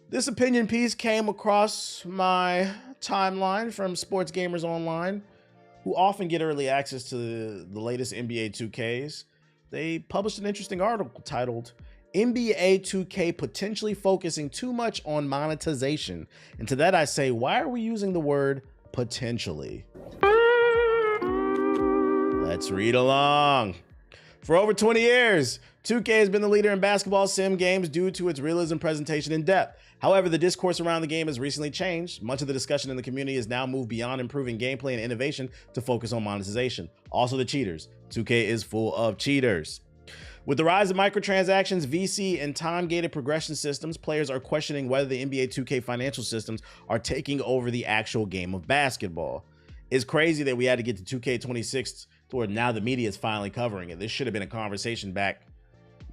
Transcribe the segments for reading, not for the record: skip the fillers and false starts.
This opinion piece came across my timeline from Sports Gamers Online, who often get early access to the latest NBA 2Ks. They published an interesting article titled NBA 2K potentially focusing too much on monetization. And to that I say, why are we using the word potentially? Let's read along. For over 20 years, 2K has been the leader in basketball sim games due to its realism, presentation, and depth. However, the discourse around the game has recently changed. Much of the discussion in the community has now moved beyond improving gameplay and innovation to focus on monetization. Also the cheaters. 2K is full of cheaters. With the rise of microtransactions, VC, and time-gated progression systems, players are questioning whether the NBA 2K financial systems are taking over the actual game of basketball. It's crazy that we had to get to 2K26 to where now the media is finally covering it. This should have been a conversation back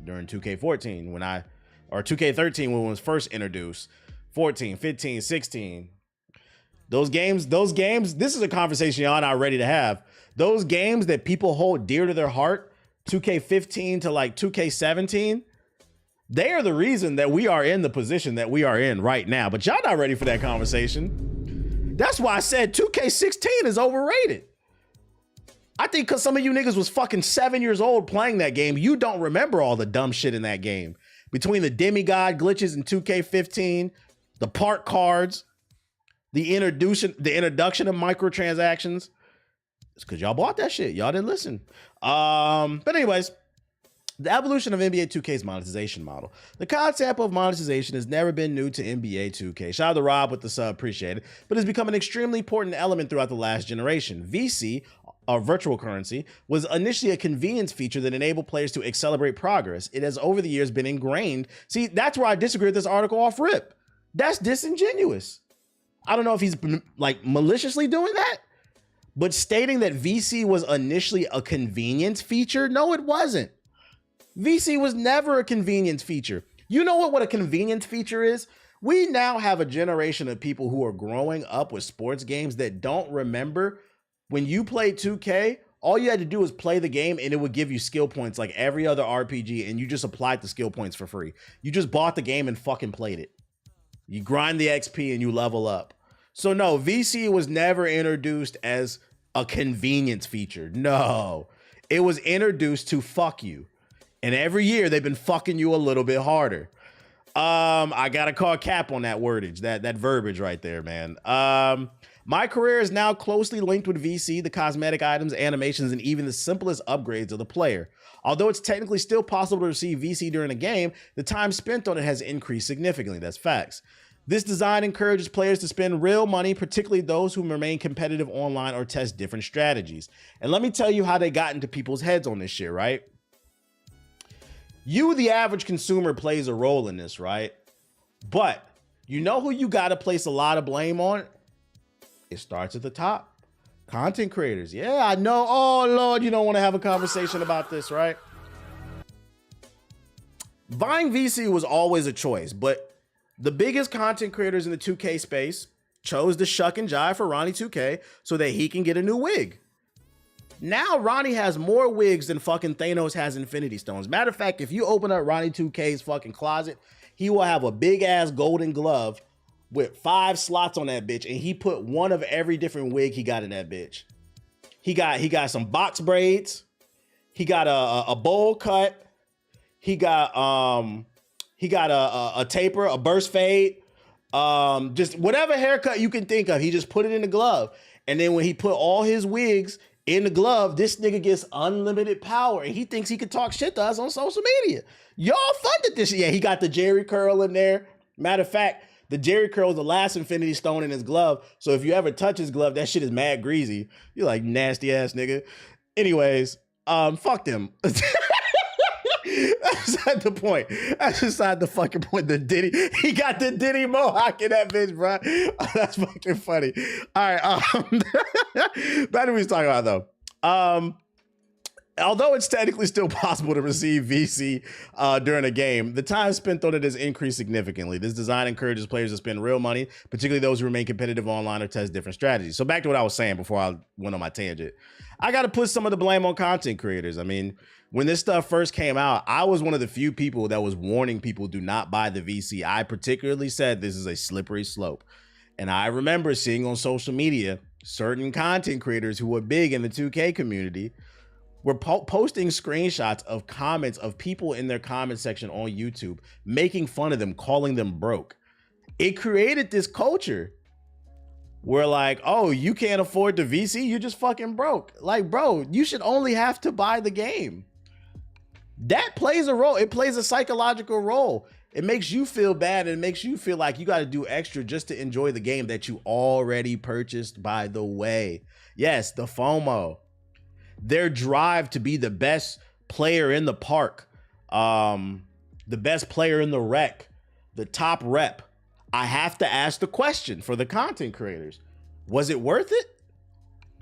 during 2K14 or 2K13 when it was first introduced. 14, 15, 16. Those games, this is a conversation y'all not ready to have. Those games that people hold dear to their heart, 2K15 to like 2K17, they are the reason that we are in the position that we are in right now. But y'all not ready for that conversation. That's why I said 2K16 is overrated. I think because some of you niggas was fucking 7 years old playing that game, you don't remember all the dumb shit in that game. Between the demigod glitches in 2K15, the park cards, the introduction of microtransactions, it's because y'all bought that shit. Y'all didn't listen. But anyways, the evolution of NBA 2K's monetization model. The concept of monetization has never been new to NBA 2K. Shout out to Rob with the sub, appreciate it. But it's become an extremely important element throughout the last generation. VC, or virtual currency, was initially a convenience feature that enabled players to accelerate progress. It has over the years been ingrained. See, that's where I disagree with this article off rip. That's disingenuous. I don't know if he's like maliciously doing that, but stating that VC was initially a convenience feature, no, it wasn't. VC was never a convenience feature. You know what a convenience feature is? We now have a generation of people who are growing up with sports games that don't remember when you played 2K, all you had to do was play the game and it would give you skill points like every other RPG, and you just applied the skill points for free. You just bought the game and fucking played it. You grind the XP and you level up. So no, VC was never introduced as a convenience feature. No, it was introduced to fuck you. And every year they've been fucking you a little bit harder. I gotta call cap on that wordage, that verbiage right there, man. My career is now closely linked with VC, the cosmetic items, animations, and even the simplest upgrades of the player. Although it's technically still possible to receive VC during a game, the time spent on it has increased significantly. That's facts. This design encourages players to spend real money, particularly those who remain competitive online or test different strategies. And let me tell you how they got into people's heads on this shit, right? You, the average consumer, plays a role in this, right? But you know who you got to place a lot of blame on? It starts at the top. Content creators. Yeah, I know. Oh, Lord, you don't want to have a conversation about this, right? Buying VC was always a choice, but the biggest content creators in the 2K space chose to shuck and jive for Ronnie2K so that he can get a new wig. Now Ronnie has more wigs than fucking Thanos has Infinity Stones. Matter of fact, if you open up Ronnie2K's fucking closet, he will have a big ass golden glove with 5 slots on that bitch, and he put one of every different wig he got in that bitch. He got some box braids. He got a bowl cut. He got a taper, a burst fade. Just whatever haircut you can think of, he just put it in the glove. And then when he put all his wigs in the glove, this nigga gets unlimited power, and he thinks he can talk shit to us on social media. Y'all funded this. Yeah, he got the Jerry curl in there. Matter of fact, the Jerry curl is the last Infinity Stone in his glove. So if you ever touch his glove, that shit is mad greasy. You're like, nasty ass nigga. Anyways, fuck them. That's not the point. That's beside the fucking point. The Diddy, he got the Diddy mohawk in that bitch, bro. Oh, that's fucking funny. All right. Back to what he's talking about though. Although it's technically still possible to receive VC during a game, the time spent on it has increased significantly. This design encourages players to spend real money, particularly those who remain competitive online or test different strategies. So back to what I was saying before I went on my tangent. I got to put some of the blame on content creators. I mean, when this stuff first came out, I was one of the few people that was warning people do not buy the VC. I particularly said this is a slippery slope. And I remember seeing on social media certain content creators who were big in the 2K community were posting screenshots of comments of people in their comment section on YouTube, making fun of them, calling them broke. It created this culture where like, oh, you can't afford the VC, you just fucking broke. Like, bro, you should only have to buy the game. That plays a role. It plays a psychological role. It makes you feel bad and it makes you feel like you got to do extra just to enjoy the game that you already purchased, by the way. Yes, the FOMO. Their drive to be the best player in the park, the best player in the rec, the top rep. I have to ask the question for the content creators. Was it worth it?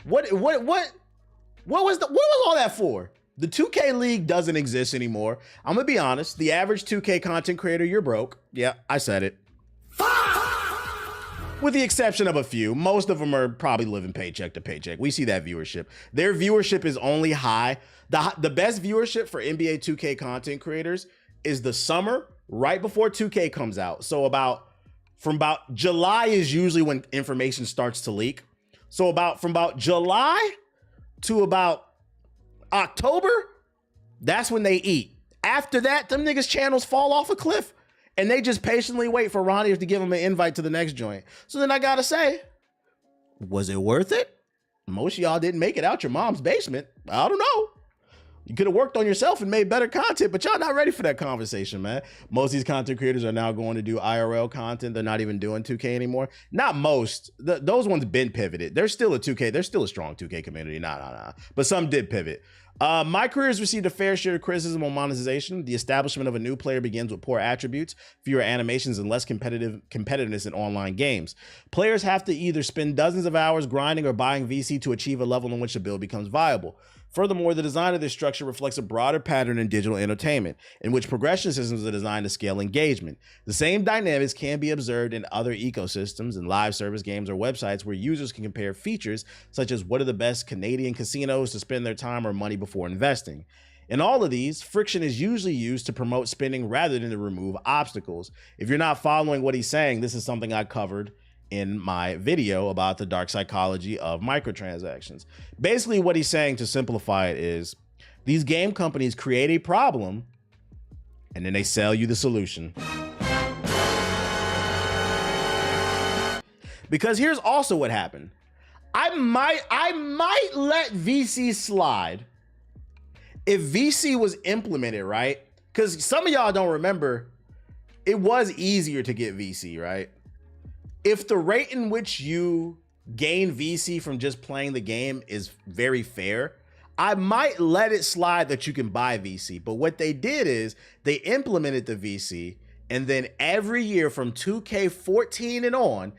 What was all that for? The 2K League doesn't exist anymore. I'm gonna be honest. The average 2K content creator, you're broke. Yeah, I said it. With the exception of a few, most of them are probably living paycheck to paycheck. We see that viewership. Their viewership is only high. The best viewership for NBA 2K content creators is the summer right before 2K comes out. So from about July is usually when information starts to leak. So from about July to about October, that's when they eat. After that, them niggas' channels fall off a cliff and they just patiently wait for Ronnie to give them an invite to the next joint. So then I gotta say, was it worth it? Most of y'all didn't make it out your mom's basement. I don't know. You could have worked on yourself and made better content, but y'all not ready for that conversation, man. Most of these content creators are now going to do IRL content. They're not even doing 2K anymore. Not most. Those ones been pivoted. They're still a 2K. They're still a strong 2K community. Nah. But some did pivot. My career has received a fair share of criticism on monetization. The establishment of a new player begins with poor attributes, fewer animations, and less competitiveness in online games. Players have to either spend dozens of hours grinding or buying VC to achieve a level in which the build becomes viable. Furthermore, the design of this structure reflects a broader pattern in digital entertainment, in which progression systems are designed to scale engagement. The same dynamics can be observed in other ecosystems and live service games or websites where users can compare features such as what are the best Canadian casinos to spend their time or money before investing. In all of these, friction is usually used to promote spending rather than to remove obstacles. If you're not following what he's saying, this is something I covered in my video about the dark psychology of microtransactions. Basically, what he's saying, to simplify it, is these game companies create a problem and then they sell you the solution. Because here's also what happened. I might let VC slide if VC was implemented, right? Because some of y'all don't remember, it was easier to get VC, right? If the rate in which you gain VC from just playing the game is very fair, I might let it slide that you can buy VC. But what they did is they implemented the VC, and then every year from 2K14 and on,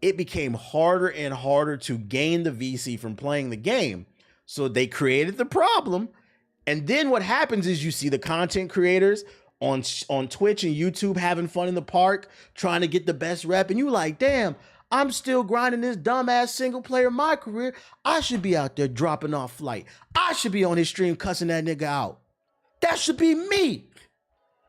it became harder and harder to gain the VC from playing the game. So they created the problem. And then what happens is you see the content creators on Twitch and YouTube having fun in the park, trying to get the best rep. And you like, damn, I'm still grinding this dumbass single player in my career. I should be out there dropping off flight. I should be on his stream cussing that nigga out. That should be me.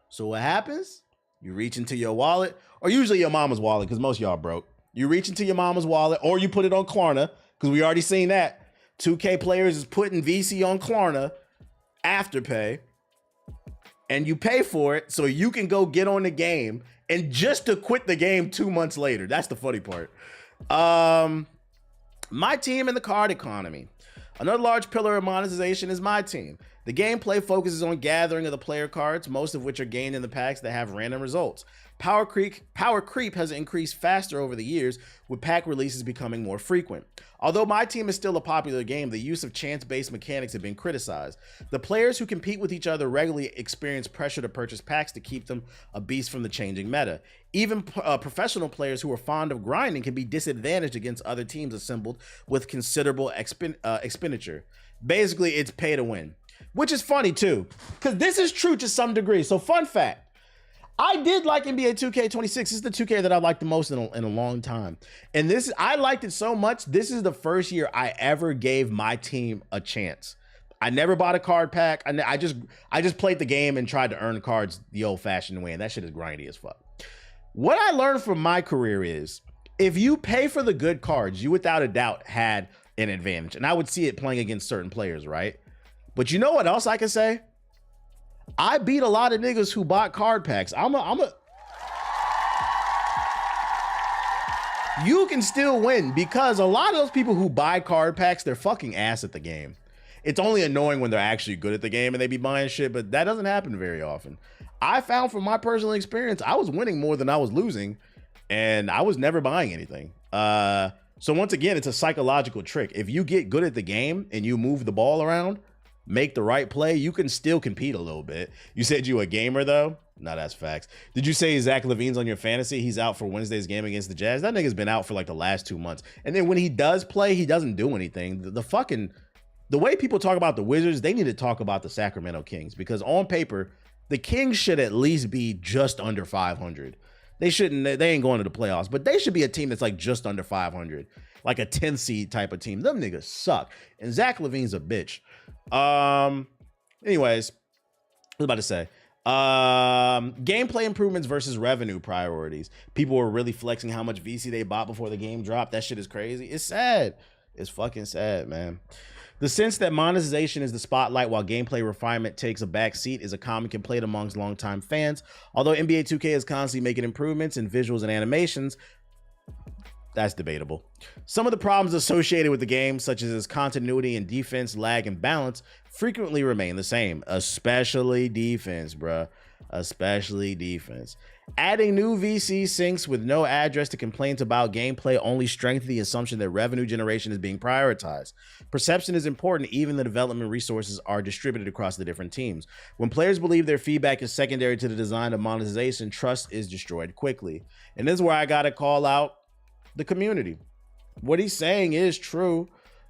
So what happens? You reach into your wallet, or usually your mama's wallet, because most of y'all broke. You reach into your mama's wallet, or you put it on Klarna, because we already seen that. 2K players is putting VC on Klarna, Afterpay, and you pay for it so you can go get on the game and just to quit the game 2 months later. That's the funny part. My team in the card economy. Another large pillar of monetization is my team. The gameplay focuses on gathering of the player cards, most of which are gained in the packs that have random results. Power creep has increased faster over the years, with pack releases becoming more frequent. Although my team is still a popular game, the use of chance-based mechanics have been criticized. The players who compete with each other regularly experience pressure to purchase packs to keep them a beast from the changing meta. Even professional players who are fond of grinding can be disadvantaged against other teams assembled with considerable expenditure. Basically, it's pay to win, which is funny too, because this is true to some degree. So fun fact, I did like NBA 2K26. This is the 2K that I liked the most in a long time. And I liked it so much. This is the first year I ever gave my team a chance. I never bought a card pack. I just played the game and tried to earn cards the old-fashioned way, and that shit is grindy as fuck. What I learned from my career is if you pay for the good cards, you without a doubt had an advantage. And I would see it playing against certain players, right? But you know what else I can say? I beat a lot of niggas who bought card packs. You can still win because a lot of those people who buy card packs, they're fucking ass at the game. It's only annoying when they're actually good at the game and they be buying shit, but that doesn't happen very often. I found from my personal experience, I was winning more than I was losing, and I was never buying anything. So once again, it's a psychological trick. If you get good at the game and you move the ball around, make the right play, you can still compete a little bit. You said you a gamer though? No, that's facts. Did you say Zach LaVine's on your fantasy? He's out for Wednesday's game against the Jazz. That nigga's been out for like the last 2 months. And then when he does play, he doesn't do anything. The way people talk about the Wizards, they need to talk about the Sacramento Kings, because on paper, the Kings should at least be just under 500. They ain't going to the playoffs, but they should be a team that's like just under 500, like a 10 seed type of team. Them niggas suck. And Zach LaVine's a bitch. Anyways, I was about to say, gameplay improvements versus revenue priorities. People were really flexing how much VC they bought before the game dropped. That shit is crazy. It's sad. It's fucking sad, man. The sense that monetization is the spotlight while gameplay refinement takes a back seat is a common complaint amongst longtime fans. Although NBA 2K is constantly making improvements in visuals and animations, that's debatable. Some of the problems associated with the game, such as its continuity and defense, lag, and balance, frequently remain the same, especially defense, bruh. Especially defense. Adding new VC syncs with no address to complaints about gameplay only strengthens the assumption that revenue generation is being prioritized. Perception is important, even the development resources are distributed across the different teams. When players believe their feedback is secondary to the design of monetization, trust is destroyed quickly. And this is where I gotta call out the community. What he's saying is true,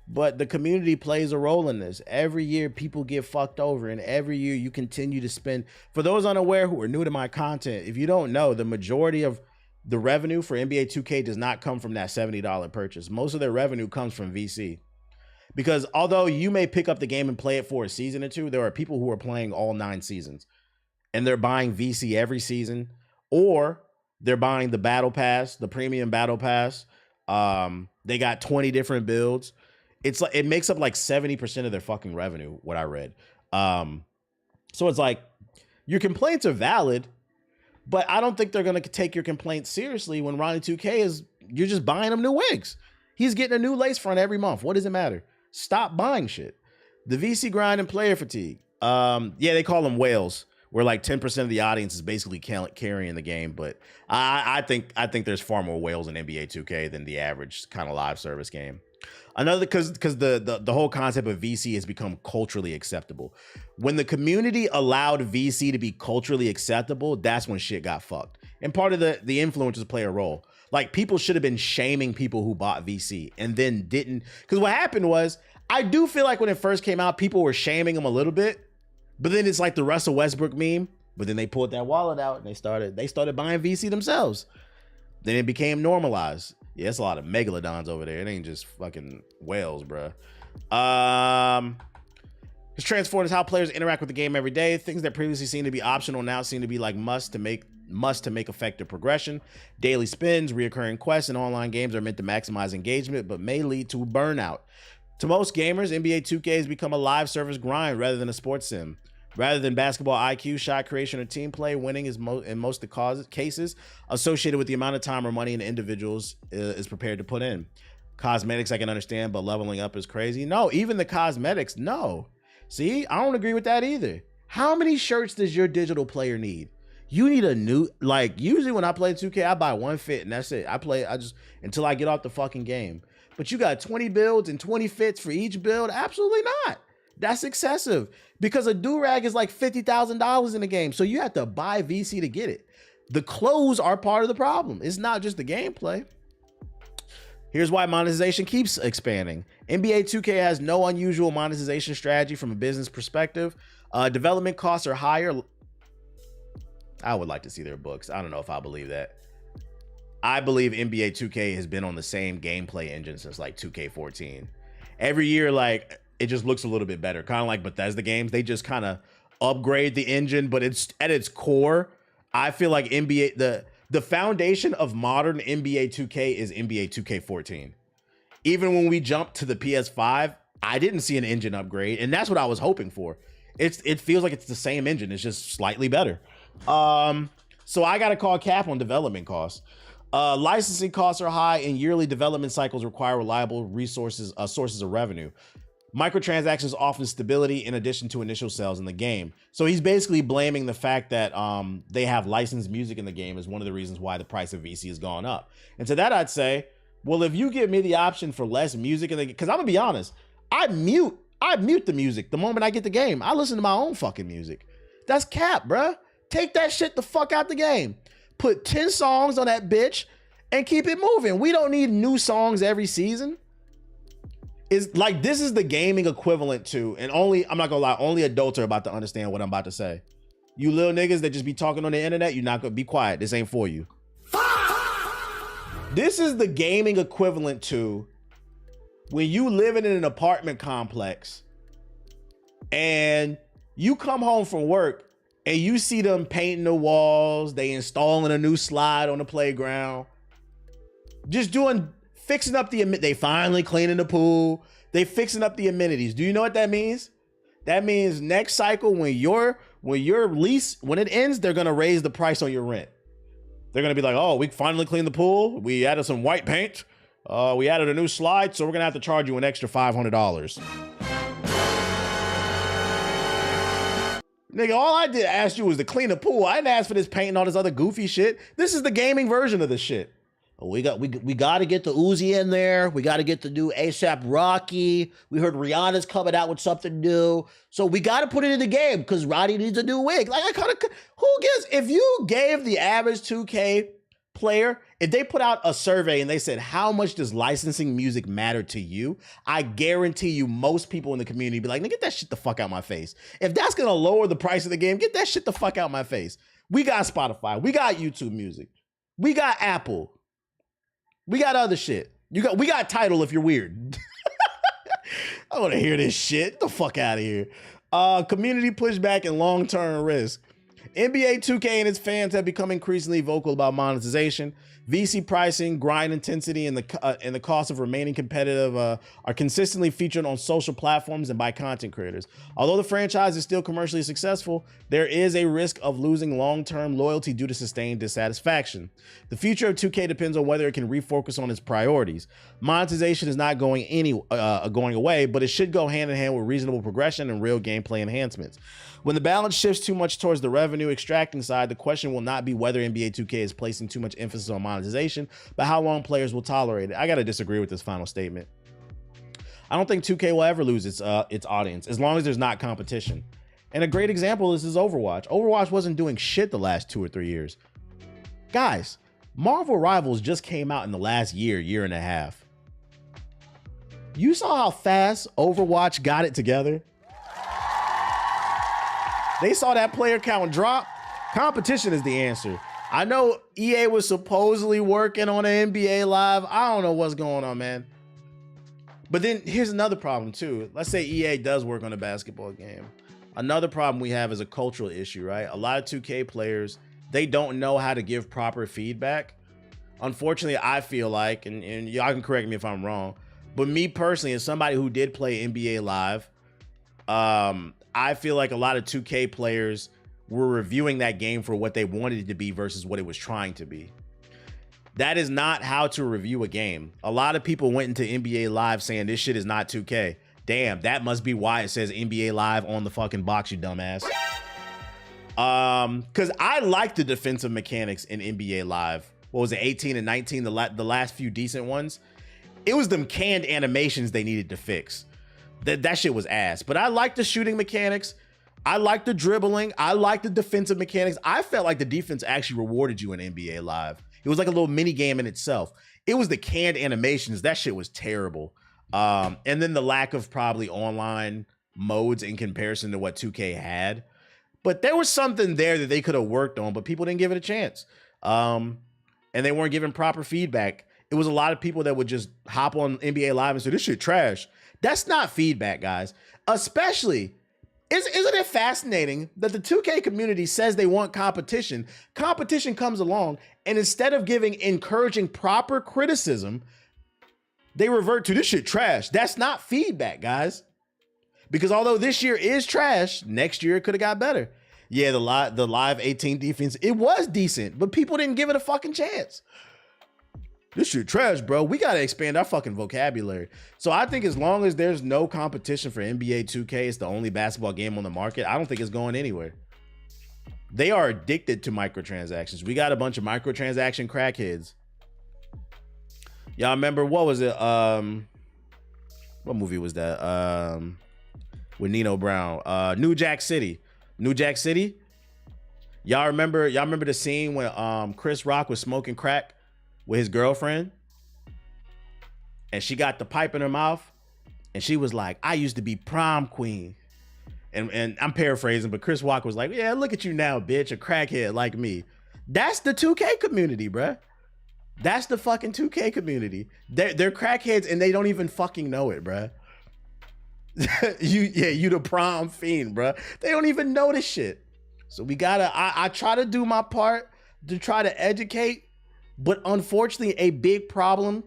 but the community plays a role in this. Every year people get fucked over, and every year you continue to spend. For those unaware who are new to my content, if you don't know, the majority of the revenue for NBA 2K does not come from that $70 purchase. Most of their revenue comes from VC. Because although you may pick up the game and play it for a season or two, there are people who are playing all 9 seasons and they're buying VC every season, or they're buying the battle pass, the premium battle pass. They got 20 different builds. It's like, it makes up like 70% of their fucking revenue, what I read. So it's like, your complaints are valid, but I don't think they're going to take your complaints seriously when Ronnie2K you're just buying him new wigs. He's getting a new lace front every month. What does it matter? Stop buying shit. The VC grind and player fatigue. Yeah, they call them whales, where like 10% of the audience is basically carrying the game. But I think there's far more whales in NBA 2K than the average kind of live service game. Another, because the whole concept of VC has become culturally acceptable. When the community allowed VC to be culturally acceptable, that's when shit got fucked. And part of the influencers play a role. Like, people should have been shaming people who bought VC and then didn't. Because what happened was, I do feel like when it first came out, people were shaming them a little bit. But then it's like the Russell Westbrook meme. But then they pulled that wallet out and they started buying VC themselves. Then it became normalized. Yeah, it's a lot of megalodons over there. It ain't just fucking whales, bruh. It's transformed as how players interact with the game every day. Things that previously seemed to be optional now seem to be like must to make effective progression. Daily spins, reoccurring quests, and online games are meant to maximize engagement, but may lead to burnout. To most gamers, NBA 2K has become a live service grind rather than a sports sim. Rather than basketball IQ, shot creation, or team play, winning is in most of the cases associated with the amount of time or money an individual is prepared to put in. Cosmetics I can understand, but leveling up is crazy. No, even the cosmetics, no. See, I don't agree with that either. How many shirts does your digital player need? You need a new, like, usually when I play 2K, I buy one fit and that's it. I just until I get off the fucking game. But you got 20 builds and 20 fits for each build? Absolutely not. That's excessive, because a do-rag is like $50,000 in the game. So you have to buy VC to get it. The clothes are part of the problem. It's not just the gameplay. Here's why monetization keeps expanding. NBA 2K has no unusual monetization strategy from a business perspective. Development costs are higher. I would like to see their books. I don't know if I believe that. I believe NBA 2K has been on the same gameplay engine since like 2K14. Every year, like, it just looks a little bit better. Kind of like Bethesda games. They just kind of upgrade the engine, but it's at its core, I feel like the foundation of modern NBA 2K is NBA 2K14. Even when we jumped to the PS5, I didn't see an engine upgrade, and that's what I was hoping for. It feels like it's the same engine, it's just slightly better. So I got to call cap on development costs. Licensing costs are high, and yearly development cycles require reliable sources of revenue. Microtransactions offer stability in addition to initial sales in the game. So he's basically blaming the fact that they have licensed music in the game as one of the reasons why the price of VC has gone up. And to that I'd say, well, if you give me the option for less music in the game, because I'm gonna be honest, I mute the music the moment I get the game. I listen to my own fucking music. That's cap, bruh. Take that shit the fuck out the game. Put 10 songs on that bitch and keep it moving. We don't need new songs every season. Is like, this is the gaming equivalent to, and I'm not gonna lie, only adults are about to understand what I'm about to say. You little niggas that just be talking on the internet, you're not gonna be quiet. This ain't for you. This is the gaming equivalent to when you living in an apartment complex and you come home from work and you see them painting the walls, they installing a new slide on the playground, just fixing up they finally cleaning the pool, they fixing up the amenities. Do you know what that means? That means next cycle, when your lease, when it ends, they're gonna raise the price on your rent. They're gonna be like, oh, we finally cleaned the pool, we added some white paint, we added a new slide, so we're gonna have to charge you an extra $500. Nigga, all I did ask you was to clean the pool. I didn't ask for this paint and all this other goofy shit. This is the gaming version of this shit. We got to get the Uzi in there. We got to get the new ASAP Rocky. We heard Rihanna's coming out with something new. So we got to put it in the game because Roddy needs a new wig. Like, who gives? If you gave the average 2K player, if they put out a survey and they said, how much does licensing music matter to you? I guarantee you most people in the community be like, get that shit the fuck out my face. If that's going to lower the price of the game, get that shit the fuck out my face. We got Spotify. We got YouTube Music. We got Apple. We got other shit. We got Tidal if you're weird. I want to hear this shit. Get the fuck out of here. Community pushback and long-term risk. NBA 2K and its fans have become increasingly vocal about monetization. VC pricing, grind intensity, and the cost of remaining competitive are consistently featured on social platforms and by content creators. Although the franchise is still commercially successful, there is a risk of losing long-term loyalty due to sustained dissatisfaction. The future of 2K depends on whether it can refocus on its priorities. Monetization is not going away, but it should go hand in hand with reasonable progression and real gameplay enhancements. When the balance shifts too much towards the revenue extracting side, the question will not be whether NBA 2K is placing too much emphasis on monetization, but how long players will tolerate it. I gotta disagree with this final statement. I don't think 2K will ever lose its audience as long as there's not competition. And a great example is Overwatch. Overwatch wasn't doing shit the last 2 or 3 years. Guys, Marvel Rivals just came out in the last year and a half. You saw how fast Overwatch got it together? They saw that player count drop. Competition is the answer. I know EA was supposedly working on an NBA Live. I don't know what's going on, man. But then here's another problem too. Let's say EA does work on a basketball game. Another problem we have is a cultural issue, right? A lot of 2K players, they don't know how to give proper feedback. Unfortunately, I feel like, and y'all can correct me if I'm wrong, but me personally, as somebody who did play NBA Live, I feel like a lot of 2K players were reviewing that game for what they wanted it to be versus what it was trying to be. That is not how to review a game. A lot of people went into NBA Live saying this shit is not 2K. Damn, that must be why it says NBA Live on the fucking box, you dumbass. Because I like the defensive mechanics in NBA Live. What was it, 18 and 19, the last few decent ones? It was them canned animations they needed to fix. That shit was ass. But I like the shooting mechanics. I like the dribbling. I like the defensive mechanics. I felt like the defense actually rewarded you in NBA Live. It was like a little mini game in itself. It was the canned animations. That shit was terrible. And then the lack of probably online modes in comparison to what 2K had. But there was something there that they could have worked on, but people didn't give it a chance. And they weren't giving proper feedback. It was a lot of people that would just hop on NBA Live and say, this shit trash. That's not feedback, guys. Especially, isn't it fascinating that the 2K community says they want competition? Competition comes along, and instead of encouraging proper criticism, they revert to this shit trash. That's not feedback, guys. Because although this year is trash, next year it could have got better. Yeah, the live 18 defense, it was decent, but people didn't give it a fucking chance. This shit trash, bro. We got to expand our fucking vocabulary. So I think as long as there's no competition for NBA 2K, it's the only basketball game on the market, I don't think it's going anywhere. They are addicted to microtransactions. We got a bunch of microtransaction crackheads. Y'all remember, what was it? What movie was that? With Nino Brown. New Jack City. New Jack City. Y'all remember the scene when Chris Rock was smoking crack with his girlfriend? And she got the pipe in her mouth. And she was like, I used to be prom queen. And I'm paraphrasing, but Chris Rock was like, yeah, look at you now, bitch, a crackhead like me. That's the 2K community, bruh. That's the fucking 2K community. They're crackheads and they don't even fucking know it, bruh. You the prom fiend, bruh. They don't even know this shit. So we gotta, I try to do my part to try to educate, but unfortunately a big problem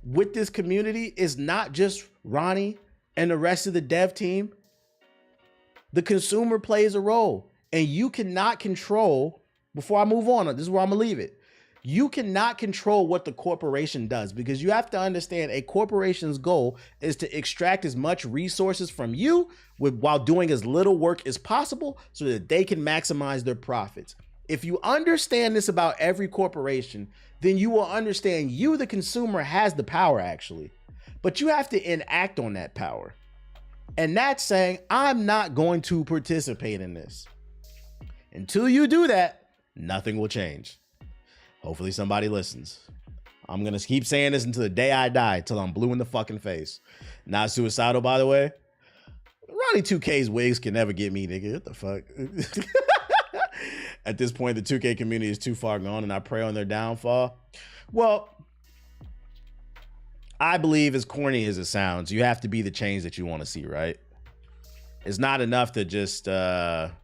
with this community is not just Ronnie and the rest of the dev team. The consumer plays a role, and you cannot control, before I move on, this is where I'm gonna leave it. You cannot control what the corporation does, because you have to understand a corporation's goal is to extract as much resources from you while doing as little work as possible so that they can maximize their profits. If you understand this about every corporation, then you will understand you, the consumer, has the power actually, but you have to enact on that power. And that's saying, I'm not going to participate in this. Until you do that, nothing will change. Hopefully somebody listens. I'm going to keep saying this until the day I die, till I'm blue in the fucking face. Not suicidal, by the way. Ronnie2K's wigs can never get me, nigga. What the fuck? At this point, the 2K community is too far gone, and I pray on their downfall. Well, I believe, as corny as it sounds, you have to be the change that you want to see, right? It's not enough to just bitch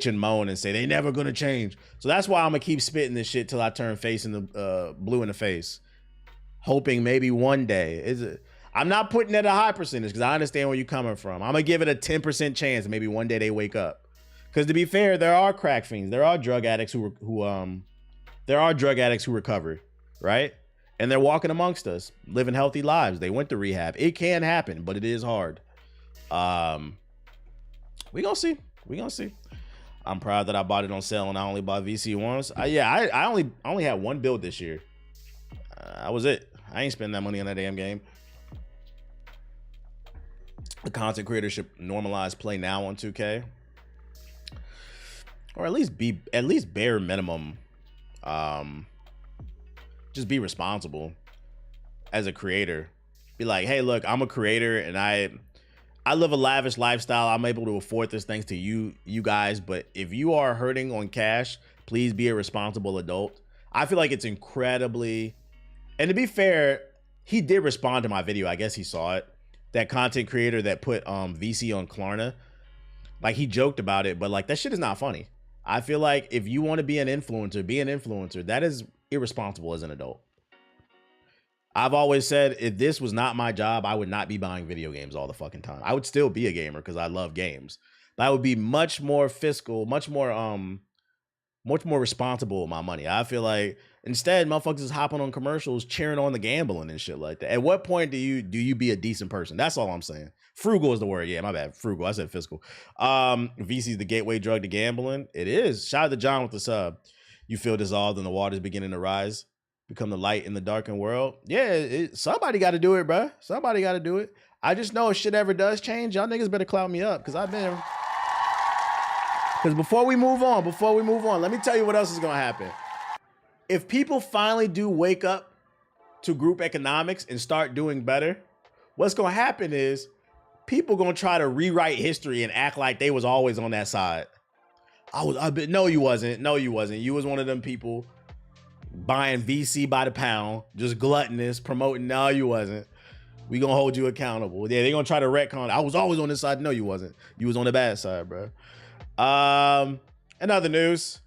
and moan and say they never gonna change. So that's why I'm gonna keep spitting this shit till I turn face in the blue in the face, hoping maybe one day. I'm not putting it at a high percentage because I understand where you're coming from. I'm gonna give it a 10% chance. Maybe one day they wake up. Because to be fair, there are crack fiends. There are drug addicts who recover, right? And they're walking amongst us, living healthy lives. They went to rehab. It can happen, but it is hard. We gonna see. We gonna see. I'm proud that I bought it on sale and I only bought VC once. I only had one build this year. That was it. I ain't spending that money on that damn game. The content creator should normalize play now on 2K, or at least bare minimum. Just be responsible as a creator. Be like, hey, look, I'm a creator and I live a lavish lifestyle. I'm able to afford this thanks to you guys. But if you are hurting on cash, please be a responsible adult. I feel like it's incredibly, and to be fair, he did respond to my video. I guess he saw it. That content creator that put VC on Klarna, like he joked about it, but like that shit is not funny. I feel like if you want to be an influencer, be an influencer. That is irresponsible as an adult. I've always said, if this was not my job, I would not be buying video games all the fucking time. I would still be a gamer because I love games. But I would be much more fiscal, much more responsible with my money. I feel like instead, motherfuckers is hopping on commercials, cheering on the gambling and shit like that. At what point do you be a decent person? That's all I'm saying. Frugal is the word. Yeah, my bad. Frugal. I said fiscal. VC is the gateway drug to gambling. It is. Shout out to John with the sub. You feel dissolved and the water's beginning to rise. Become the light in the darkened world. Yeah, somebody got to do it, bro. Somebody got to do it. I just know if shit ever does change, y'all niggas better clout me up because before we move on, let me tell you what else is going to happen. If people finally do wake up to group economics and start doing better, what's going to happen is people going to try to rewrite history and act like they was always on that side. No, you wasn't. No, you wasn't. You was one of them people buying VC by the pound, just gluttonous, promoting. No, you wasn't. We gonna hold you accountable. Yeah, they gonna try to retcon. I was always on this side. No, you wasn't. You was on the bad side, bro. In other news,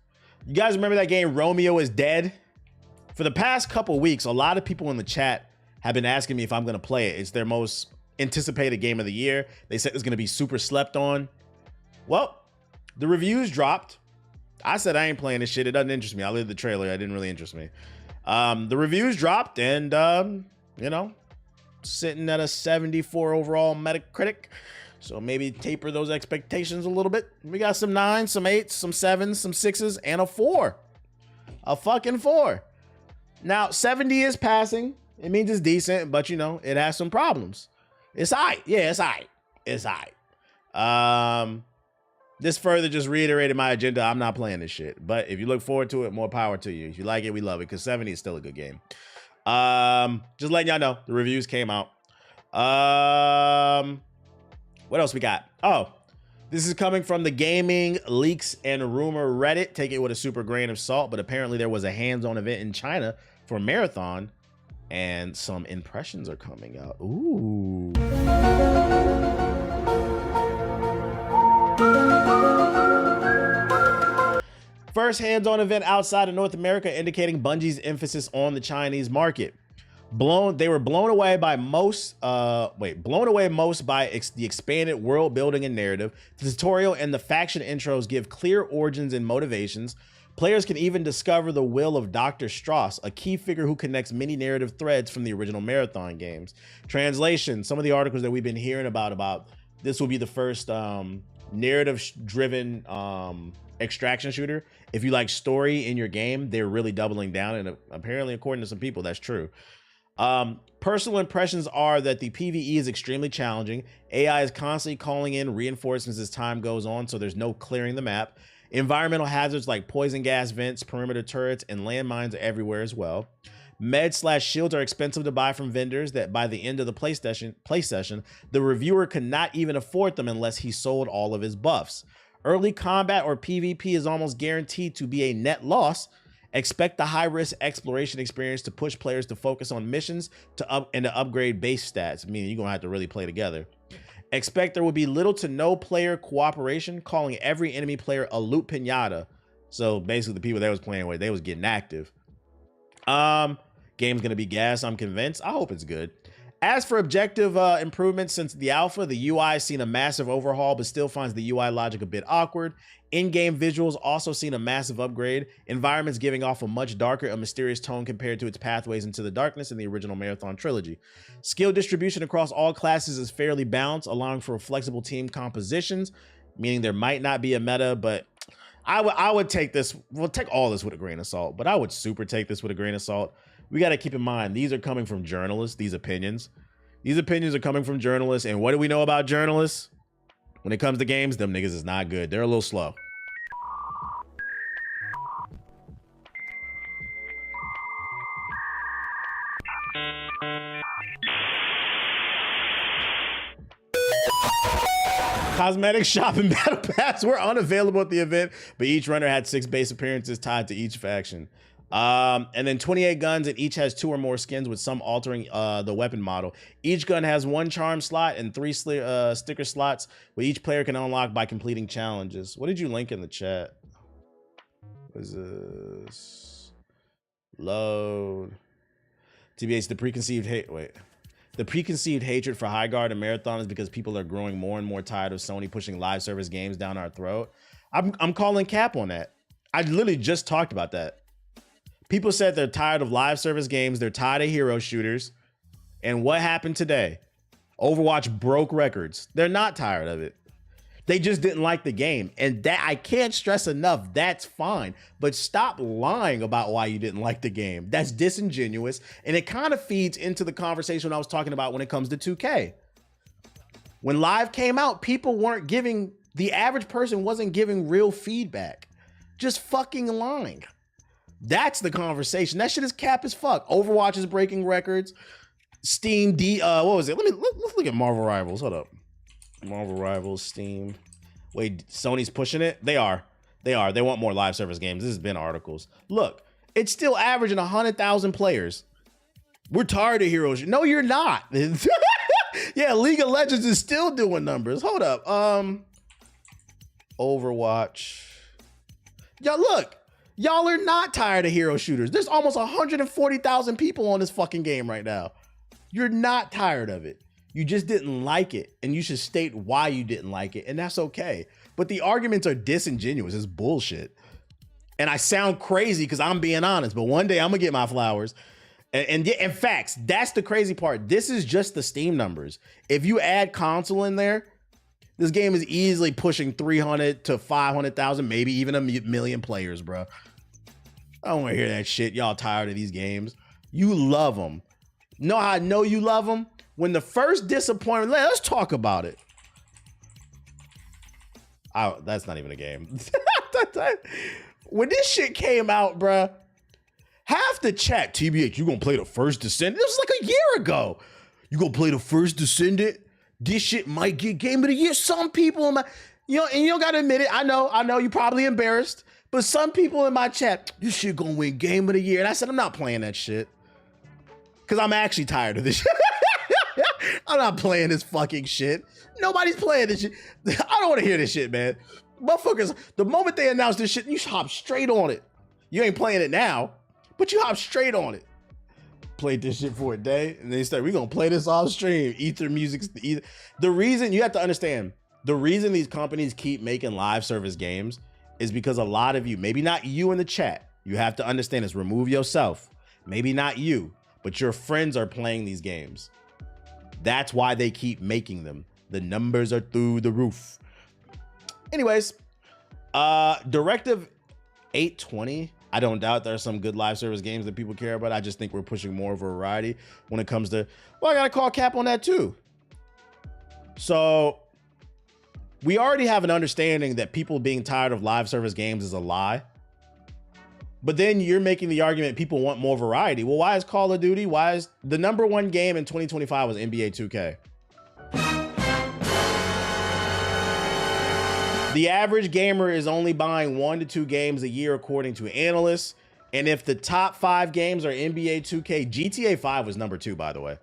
you guys remember that game Romeo is Dead? For the past couple weeks, a lot of people in the chat have been asking me if I'm gonna play it. It's their most anticipated game of the year. They said it's gonna be super slept on. Well, the reviews dropped. I said I ain't playing this shit. It doesn't interest me. I lived the trailer. It didn't really interest me. The reviews dropped, and you know, sitting at a 74 overall Metacritic. So maybe taper those expectations a little bit. We got some 9s, some 8s, some 7s, some 6s, and a 4. A fucking 4. Now, 70 is passing. It means it's decent, but you know, it has some problems. It's aight. Yeah, it's aight. It's aight. This further just reiterated my agenda. I'm not playing this shit. But if you look forward to it, more power to you. If you like it, we love it. Because 70 is still a good game. Just letting y'all know, the reviews came out. What else we got? Oh, this is coming from the Gaming Leaks and Rumor Reddit. Take it with a super grain of salt. But apparently there was a hands-on event in China for Marathon. And some impressions are coming out. Ooh. First hands-on event outside of North America, indicating Bungie's emphasis on the Chinese market. They were blown away by most by the expanded world building and narrative. The tutorial and the faction intros give clear origins and motivations. Players can even discover the will of Dr. Strauss, a key figure who connects many narrative threads from the original Marathon games. Translation: some of the articles that we've been hearing about this will be the first narrative-driven extraction shooter. If you like story in your game, they're really doubling down, and apparently, according to some people, that's true. Personal impressions are that the PvE is extremely challenging. AI is constantly calling in reinforcements as time goes on, so there's no clearing the map. Environmental hazards like poison gas vents, perimeter turrets, and landmines are everywhere as well. Med/shields are expensive to buy from vendors that by the end of the play session, the reviewer could not even afford them unless he sold all of his buffs. Early combat or PvP is almost guaranteed to be a net loss. Expect the high-risk exploration experience to push players to focus on missions to upgrade base stats, meaning you're going to have to really play together. Expect there will be little to no player cooperation, calling every enemy player a loot pinata. So basically the people they was playing with, they was getting active. Game's going to be gas, I'm convinced. I hope it's good. As for objective improvements since the alpha, the UI has seen a massive overhaul, but still finds the UI logic a bit awkward. In-game visuals also seen a massive upgrade. Environments giving off a much darker and mysterious tone compared to its pathways into the darkness in the original Marathon trilogy. Skill distribution across all classes is fairly balanced, allowing for flexible team compositions, meaning there might not be a meta, but I would take this, we'll take all this with a grain of salt, but I would super take this with a grain of salt. We got to keep in mind, these are coming from journalists, these opinions. These opinions are coming from journalists, and what do we know about journalists? When it comes to games, them niggas is not good. They're a little slow. Cosmetic shop and battle pass were unavailable at the event, but each runner had 6 base appearances tied to each faction. And then 28 guns, and each has 2 or more skins, with some altering the weapon model. Each gun has 1 charm slot and 3 sticker slots, which each player can unlock by completing challenges. What did you link in the chat? What is this? Load. TBH, the preconceived hate. Wait. The preconceived hatred for High Guard and Marathon is because people are growing more and more tired of Sony pushing live service games down our throat. I'm calling cap on that. I literally just talked about that. People said they're tired of live service games. They're tired of hero shooters. And what happened today? Overwatch broke records. They're not tired of it. They just didn't like the game. And that, I can't stress enough, that's fine. But stop lying about why you didn't like the game. That's disingenuous. And it kind of feeds into the conversation I was talking about when it comes to 2K. When Live came out, people weren't giving, the average person wasn't giving real feedback. Just fucking lying. That's the conversation. That shit is cap as fuck. Overwatch is breaking records. Steam what was it? Let's look at Marvel Rivals. Hold up. Marvel Rivals, Steam. Wait, Sony's pushing it? They are. They want more live service games. This has been articles. Look, it's still averaging 100,000 players. We're tired of heroes. No, you're not. Yeah, League of Legends is still doing numbers. Hold up. Overwatch. Y'all look. Y'all are not tired of hero shooters. There's almost 140,000 people on this fucking game right now. You're not tired of it. You just didn't like it, and you should state why you didn't like it, and that's okay. But the arguments are disingenuous. It's bullshit. And I sound crazy because I'm being honest, but one day I'm gonna get my flowers. And facts, that's the crazy part. This is just the Steam numbers. If you add console in there, this game is easily pushing 300 to 500,000, maybe even a million players, bro. I don't want to hear that shit. Y'all tired of these games. You love them. Know how I know you love them? When the first disappointment, let's talk about it. That's not even a game. When this shit came out, bro, half the chat, TBH, you gonna play the first Descendant? This was like a year ago. You gonna play the first Descendant? This shit might get game of the year. Some people in my, and you don't gotta admit it. I know you're probably embarrassed, but some people in my chat, this shit gonna win game of the year. And I said, I'm not playing that shit. Cause I'm actually tired of this shit. I'm not playing this fucking shit. Nobody's playing this shit. I don't want to hear this shit, man. Motherfuckers, the moment they announce this shit, you hop straight on it. You ain't playing it now, but you hop straight on it. Played this shit for a day, and they said, we're gonna play this off stream. Ether Music's the reason. You have to understand, the reason these companies keep making live service games is because a lot of you, maybe not you in the chat, you have to understand this, remove yourself. Maybe not you, but your friends are playing these games. That's why they keep making them. The numbers are through the roof. Anyways, Directive 820. I don't doubt there are some good live service games that people care about. I just think we're pushing more variety when it comes to, well, I gotta call cap on that too. So we already have an understanding that people being tired of live service games is a lie. But then you're making the argument people want more variety. Well, why is Call of Duty? Why is the #1 game in 2025 was NBA 2K? The average gamer is only buying 1 to 2 games a year, according to analysts. And if the top 5 games are NBA 2K, GTA 5 was #2, by the way.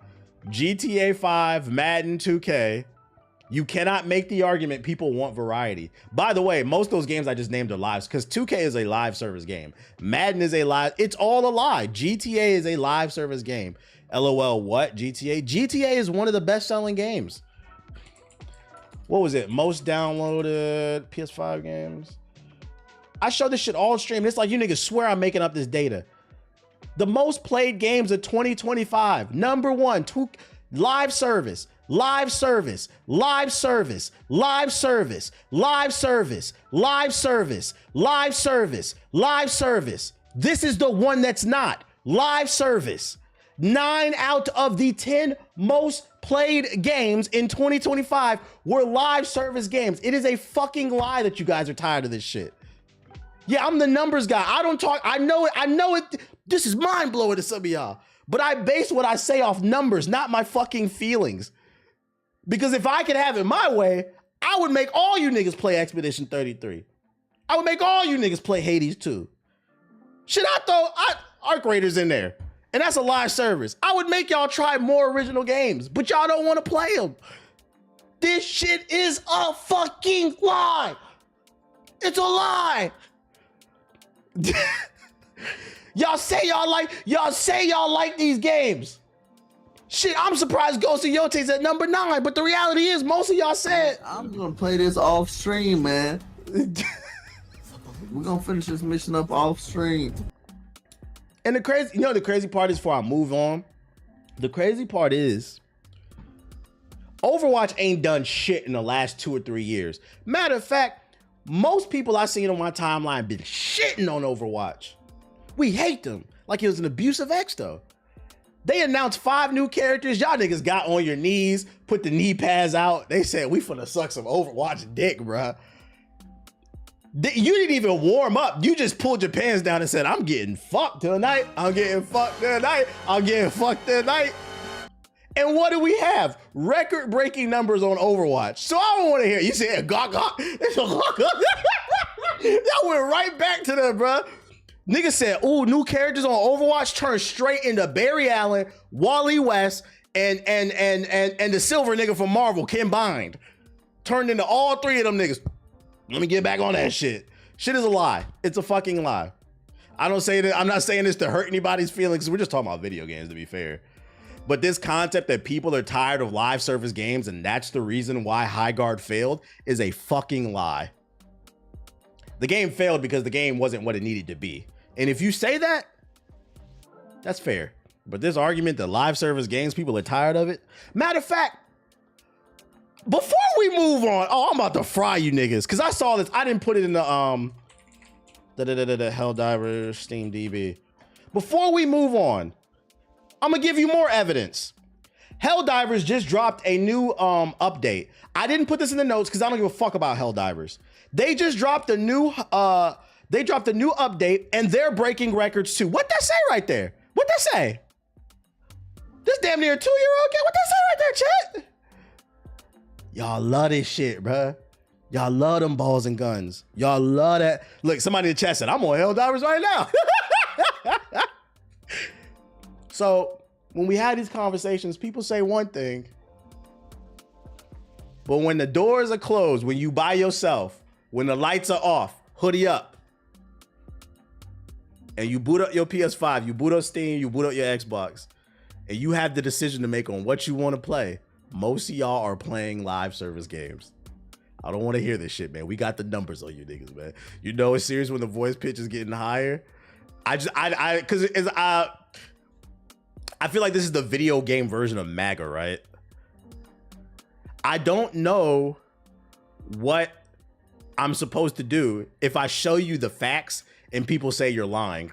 GTA 5, Madden 2K. You cannot make the argument people want variety. By the way, most of those games I just named are lives because 2K is a live service game. Madden is a live, it's all a lie. GTA is a live service game. LOL, what? GTA? GTA is one of the best selling games. What was it? Most downloaded PS5 games? I show this shit all stream. It's like you niggas swear I'm making up this data. The most played games of 2025. #1, live service. Live service, live service, live service, live service, live service, live service, live service. This is the one that's not live service. 9 out of the 10 most played games in 2025 were live service games. It is a fucking lie that you guys are tired of this shit. Yeah, I'm the numbers guy. I don't talk. I know it. This is mind blowing to some of y'all, but I base what I say off numbers, not my fucking feelings. Because if I could have it my way, I would make all you niggas play Expedition 33. I would make all you niggas play Hades 2. Should I throw Arc Raiders in there? And that's a live service. I would make y'all try more original games, but y'all don't want to play them. This shit is a fucking lie. It's a lie. Y'all say y'all like these games. Shit, I'm surprised Ghost of Yote's at #9, but the reality is most of y'all said I'm gonna play this off stream, man. We're gonna finish this mission up off stream. And the crazy part is, before I move on, the crazy part is Overwatch ain't done shit in the last 2 or 3 years. Matter of fact, most people I seen on my timeline been shitting on Overwatch. We hate them like it was an abusive ex though. They announced 5 new characters. Y'all niggas got on your knees, put the knee pads out. They said, we finna suck some Overwatch dick, bruh. You didn't even warm up. You just pulled your pants down and said, I'm getting fucked tonight. I'm getting fucked tonight. I'm getting fucked tonight. And what do we have? Record-breaking numbers on Overwatch. So I don't want to hear it. You said, gaga. Y'all went right back to that, bruh. Nigga said, ooh, new characters on Overwatch turned straight into Barry Allen, Wally West, and the silver nigga from Marvel combined turned into all three of them niggas. Let me get back on that shit. Shit is a lie. It's a fucking lie. I don't say that. I'm not saying this to hurt anybody's feelings. We're just talking about video games, to be fair. But this concept that people are tired of live service games and that's the reason why High Guard failed is a fucking lie. The game failed because the game wasn't what it needed to be. And if you say that, that's fair. But this argument that live service games, people are tired of it. Matter of fact, before we move on, I'm about to fry you niggas. Cause I saw this, I didn't put it in the Helldivers Steam DB. Before we move on, I'm gonna give you more evidence. Helldivers just dropped a new update. I didn't put this in the notes because I don't give a fuck about Helldivers. They just dropped a new update and they're breaking records too. What that say right there? What that say? This damn near 2-year-old game. What that say right there, chat? Y'all love this shit, bruh. Y'all love them balls and guns. Y'all love that. Look, somebody in the chat said, I'm on Helldivers right now. So when we have these conversations, people say one thing, but when the doors are closed, when you by yourself, when the lights are off, hoodie up, and you boot up your PS5, you boot up Steam, you boot up your Xbox, and you have the decision to make on what you want to play, most of y'all are playing live service games. I don't want to hear this shit, man. We got the numbers on you niggas, man. You know it's serious when the voice pitch is getting higher. I feel like this is the video game version of MAGA, right? I don't know what I'm supposed to do if I show you the facts and people say you're lying.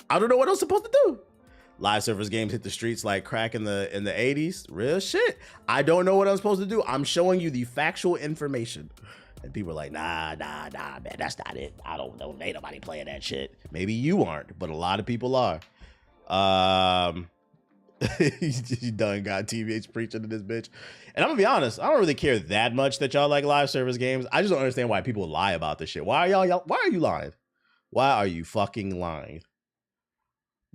I don't know what I'm supposed to do. Live service games hit the streets like crack in the 80s. Real shit. I don't know what I'm supposed to do. I'm showing you the factual information. And people are like, nah, man, that's not it. I don't know. Ain't nobody playing that shit. Maybe you aren't, but a lot of people are. You done got TVH preaching to this bitch. And I'm gonna be honest, I don't really care that much that y'all like live service games. I just don't understand why people lie about this shit. Why are you lying? Why are you fucking lying?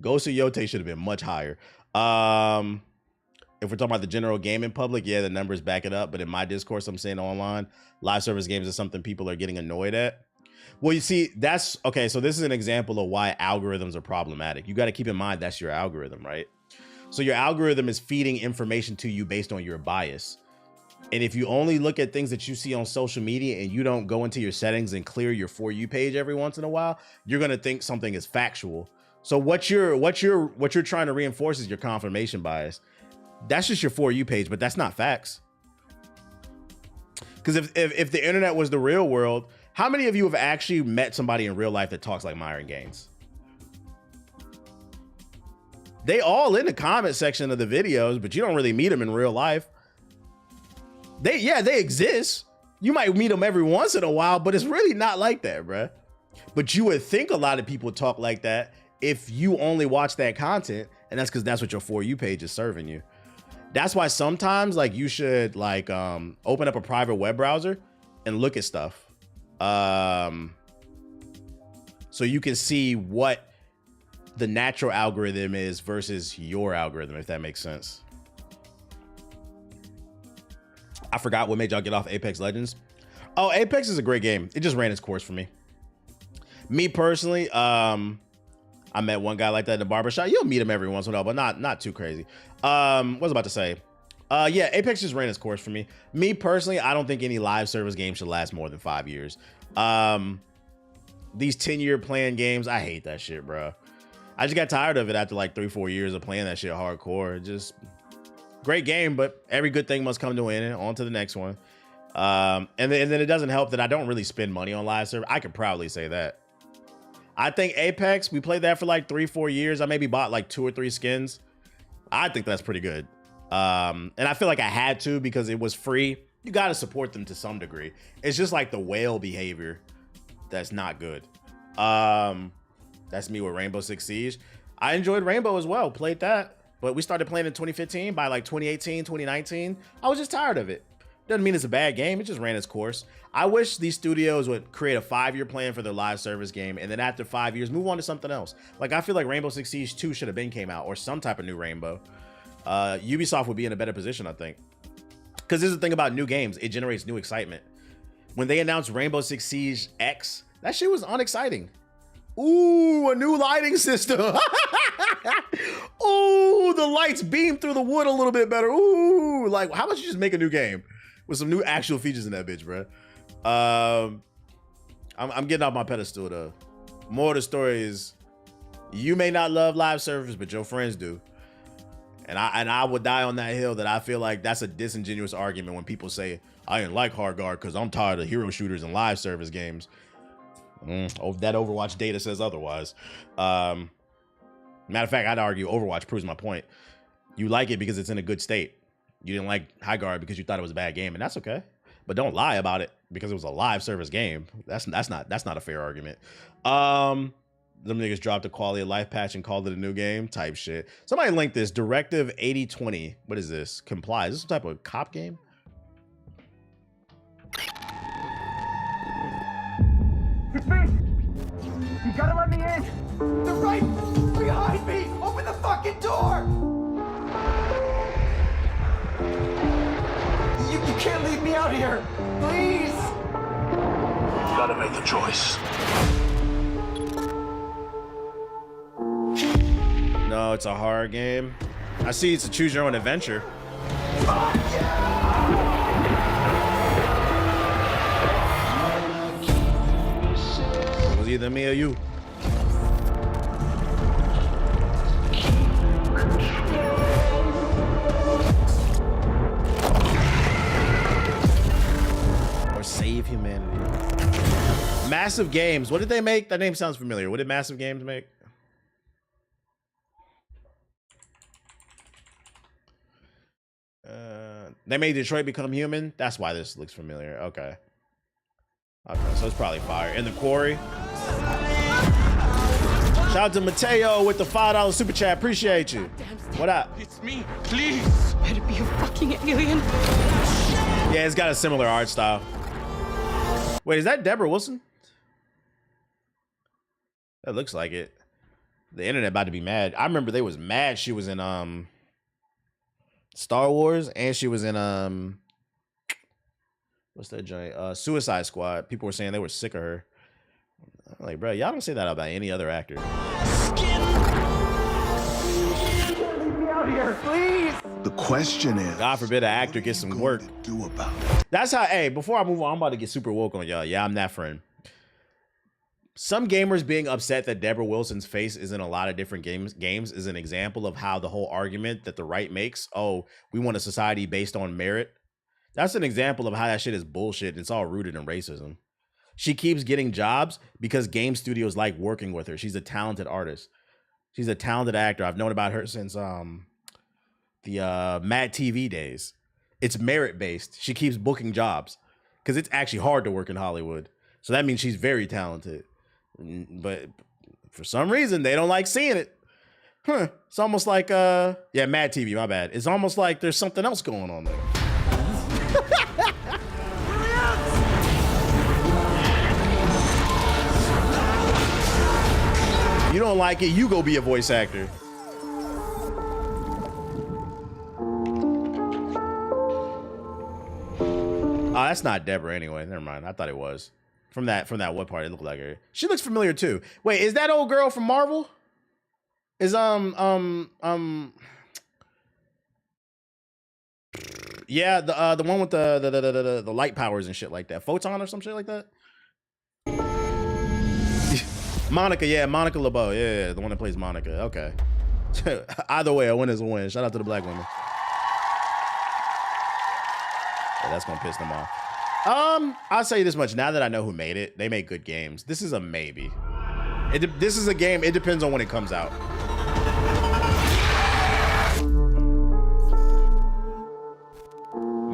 Ghost of Yote should have been much higher. If we're talking about the general gaming public, yeah, the numbers back it up. But in my discourse, I'm saying online, live service games is something people are getting annoyed at. Well, you see, that's okay. So this is an example of why algorithms are problematic. You got to keep in mind that's your algorithm, right? So your algorithm is feeding information to you based on your bias. And if you only look at things that you see on social media and you don't go into your settings and clear your For You page every once in a while, you're going to think something is factual. So what you're trying to reinforce is your confirmation bias. That's just your For You page, but that's not facts. Because if the internet was the real world, how many of you have actually met somebody in real life that talks like Myron Gaines? They all in the comment section of the videos, but you don't really meet them in real life. They exist. You might meet them every once in a while, but it's really not like that, bruh. But you would think a lot of people talk like that if you only watch that content, and that's because that's what your For You page is serving you. That's why sometimes like you should like open up a private web browser and look at stuff. So you can see what the natural algorithm is versus your algorithm, if that makes sense. I forgot what made y'all get off Apex Legends. Oh, Apex is a great game. It just ran its course for me. Me personally, I met one guy like that in the barbershop. You'll meet him every once in a while, but not too crazy. What was I about to say? Yeah, Apex just ran its course for me. Me personally, I don't think any live service game should last more than 5 years. These 10-year playing games, I hate that shit, bro. I just got tired of it after like 3-4 years of playing that shit hardcore. Just great game, but every good thing must come to an end. On to the next one. And then it doesn't help that I don't really spend money on live service. I could proudly say that. I think Apex, we played that for like 3-4 years. I maybe bought like 2 or 3 skins. I think that's pretty good. And I feel like I had to because it was free. You got to support them to some degree. It's just like the whale behavior that's not good. That's me with Rainbow Six Siege. I enjoyed Rainbow as well, played that. But we started playing in 2015. By like 2018, 2019, I was just tired of it. Doesn't mean it's a bad game. It just ran its course. I wish these studios would create a 5-year plan for their live service game, and then after 5 years, move on to something else. Like I feel like Rainbow Six Siege 2 should have been came out, or some type of new Rainbow. Ubisoft would be in a better position, I think. Because this is the thing about new games. It generates new excitement. When they announced Rainbow Six Siege X, that shit was unexciting. Ooh, a new lighting system. Ooh, the lights beam through the wood a little bit better. Ooh, like, how about you just make a new game with some new actual features in that bitch, bro? I'm getting off my pedestal, though. More of the story is, you may not love live service, but your friends do. And I would die on that hill that I feel like that's a disingenuous argument when people say, I didn't like Hard Guard because I'm tired of hero shooters and live service games. Oh, that Overwatch data says otherwise. Matter of fact, I'd argue Overwatch proves my point. You like it because it's in a good state. You didn't like High Guard because you thought it was a bad game, and that's okay. But don't lie about it because it was a live service game. That's not a fair argument. Them niggas dropped a quality of life patch and called it a new game type shit. Somebody linked this. Directive 8020. What is this? Comply. Is this some type of cop game? It's me! You gotta let me in! They're right behind me! Open the fucking door! You can't leave me out here! Please! You gotta make a choice. No, it's a horror game. I see it's a choose your own adventure. Fuck It was either me or you. Or save humanity. Massive Games. What did they make? That name sounds familiar. What did Massive Games make? They made Detroit Become Human. That's why this looks familiar. Okay. Okay, so it's probably fire. And The Quarry. Shout out to Mateo with the $5 super chat. Appreciate you. What up? It's me, please. Better be a fucking alien. Yeah, it's got a similar art style. Wait, is that Deborah Wilson? That looks like it. The internet about to be mad. I remember they was mad she was in Star Wars, and she was in what's that joint? Suicide Squad. People were saying they were sick of her. I'm like, bro, y'all don't say that about any other actor. Leave me out here, please! The question is, God forbid an actor gets some work. do about it. That's how, hey, before I move on, I'm about to get super woke on y'all. Yeah, I'm that friend. Some gamers being upset that Deborah Wilson's face is in a lot of different games is an example of how the whole argument that the right makes, oh, we want a society based on merit. That's an example of how that shit is bullshit. It's all rooted in racism. She keeps getting jobs because game studios like working with her. She's a talented artist. She's a talented actor. I've known about her since the Mad TV days. It's merit based. She keeps booking jobs because it's actually hard to work in Hollywood. So that means she's very talented. But for some reason, they don't like seeing it. Huh. It's almost like, yeah, Mad TV, my bad. It's almost like there's something else going on there. You don't like it, you go be a voice actor. Oh, that's not Deborah anyway. Never mind. I thought it was. From that what part it looked like her. She looks familiar too. Wait, is that old girl from Marvel? Is yeah, the one with the light powers and shit like that. Photon or some shit like that. Monica, yeah, Monica LeBeau. Yeah, the one that plays Monica. Okay. Either way, a win is a win. Shout out to the black women. Yeah, that's gonna piss them off. I'll tell you this much. Now that I know who made it, they make good games. This is a maybe. This is a game. It depends on when it comes out.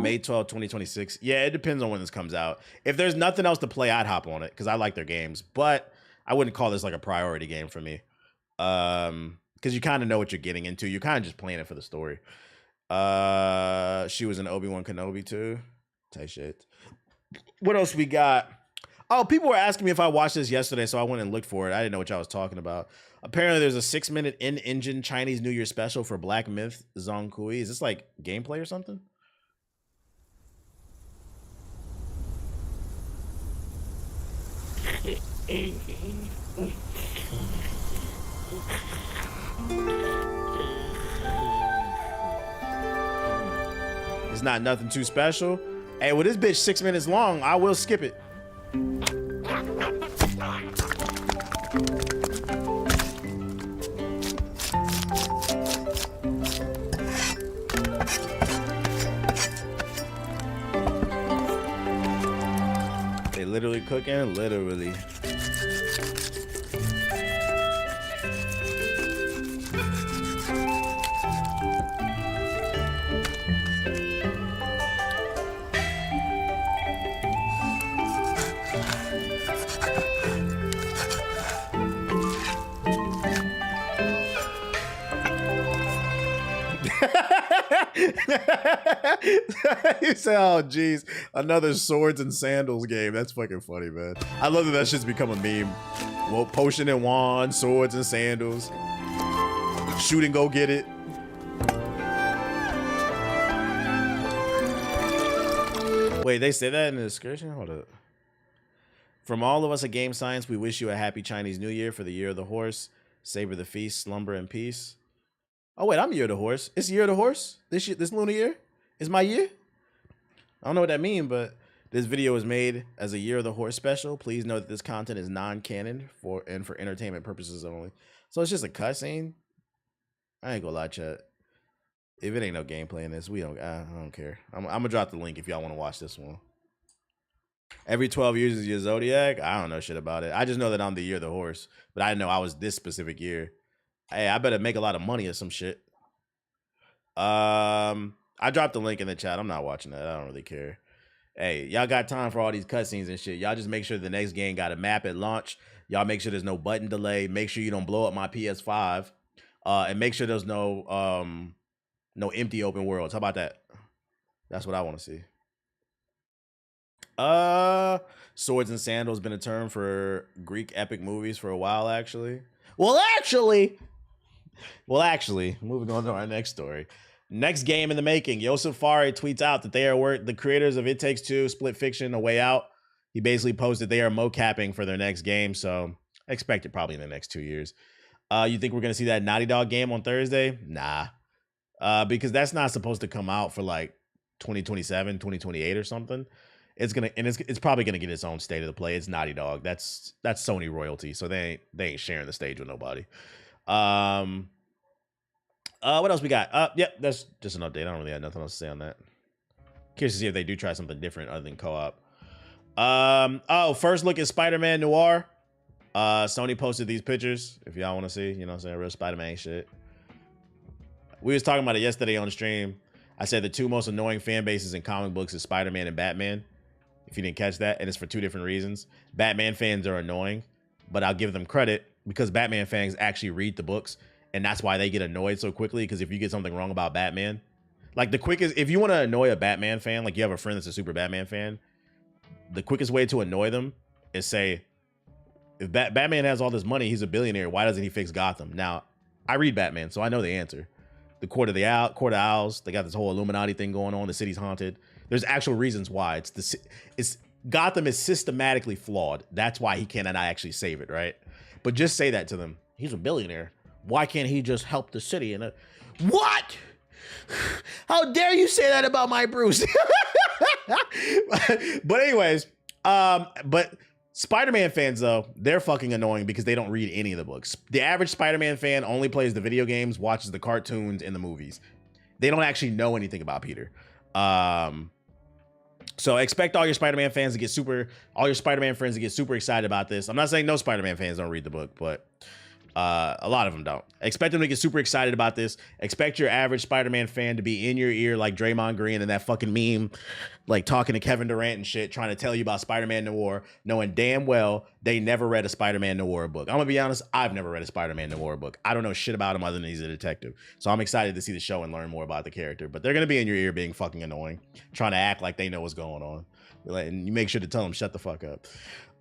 May 12, 2026. Yeah, it depends on when this comes out. If there's nothing else to play, I'd hop on it because I like their games. But I wouldn't call this like a priority game for me. Because you kind of know what you're getting into. You're kind of just playing it for the story. She was in Obi-Wan Kenobi too. Tight shit. What else we got? Oh, people were asking me if I watched this yesterday, so I went and looked for it. I didn't know what y'all was talking about. Apparently, there's a 6-minute in-engine Chinese New Year special for Black Myth Zong Kui. Is this like gameplay or something? It's not nothing too special. Hey, well, this bitch 6 minutes long. I will skip it. They literally cooking, literally. You say, oh, geez, another swords and sandals game. That's fucking funny, man. I love that shit's become a meme. Well, potion and wand, swords and sandals. Shoot and go get it. Wait, they say that in the description? Hold up. From all of us at Game Science, we wish you a happy Chinese New Year for the year of the horse. Savor the feast, slumber in peace. Oh, wait, I'm year of the horse. It's year of the horse? This lunar year? Is my year? I don't know what that means, but this video is made as a Year of the Horse special. Please note that this content is non-canon for entertainment purposes only. So it's just a cutscene. I ain't gonna lie, chat. If it ain't no gameplay in this, I don't care. I'm gonna drop the link if y'all want to watch this one. Every 12 years is your zodiac. I don't know shit about it. I just know that I'm the Year of the Horse, but I didn't know I was this specific year. Hey, I better make a lot of money or some shit. I dropped the link in the chat. I'm not watching that. I don't really care. Hey, y'all got time for all these cutscenes and shit. Y'all just make sure the next game got a map at launch. Y'all make sure there's no button delay. Make sure you don't blow up my PS5. And make sure there's no empty open worlds. How about that? That's what I want to see. Swords and sandals been a term for Greek epic movies for a while, actually. Well, actually, moving on to our next story. Next game in the making. Yosef Fares tweets out that they are the creators of It Takes Two, Split Fiction, A Way Out. He basically posted they are mocapping for their next game, so I expect it probably in the next 2 years. You think we're going to see that Naughty Dog game on Thursday? Nah. Because that's not supposed to come out for like 2027, 2028 or something. It's probably gonna get its own state of the play. It's Naughty Dog. That's Sony royalty, so they ain't sharing the stage with nobody. What else we got? Yep, that's just an update. I don't really have nothing else to say on that. Curious to see if they do try something different other than co-op. First look at Spider-Man Noir. Sony posted these pictures. If y'all want to see, you know what I'm saying, real Spider-Man shit. We was talking about it yesterday on the stream. I said the two most annoying fan bases in comic books is Spider-Man and Batman. If you didn't catch that, and it's for two different reasons. Batman fans are annoying, but I'll give them credit because Batman fans actually read the books, and that's why they get annoyed so quickly. Because if you get something wrong about Batman, like the quickest, if you want to annoy a Batman fan, like you have a friend that's a super Batman fan, the quickest way to annoy them is say, if Batman has all this money, he's a billionaire, why doesn't he fix Gotham? Now, I read Batman, so I know the answer. The Court of Owls, they got this whole Illuminati thing going on. The city's haunted. There's actual reasons why. Gotham is systematically flawed. That's why he cannot actually save it, right? But just say that to them. He's a billionaire. Why can't he just help the city? And what? How dare you say that about my Bruce? But anyways, but Spider-Man fans, though, they're fucking annoying because they don't read any of the books. The average Spider-Man fan only plays the video games, watches the cartoons and the movies. They don't actually know anything about Peter. So expect all your Spider-Man fans to get all your Spider-Man friends to get super excited about this. I'm not saying no Spider-Man fans don't read the book, but a lot of them don't. Expect them to get super excited about this. Expect your average Spider-Man fan to be in your ear like Draymond Green and that fucking meme, like talking to Kevin Durant and shit, trying to tell you about Spider-Man Noir, knowing damn well they never read a Spider-Man Noir book. I'm gonna be honest, I've never read a Spider-Man Noir book. I don't know shit about him other than he's a detective. So I'm excited to see the show and learn more about the character. But they're gonna be in your ear being fucking annoying, trying to act like they know what's going on. And you make sure to tell them, shut the fuck up.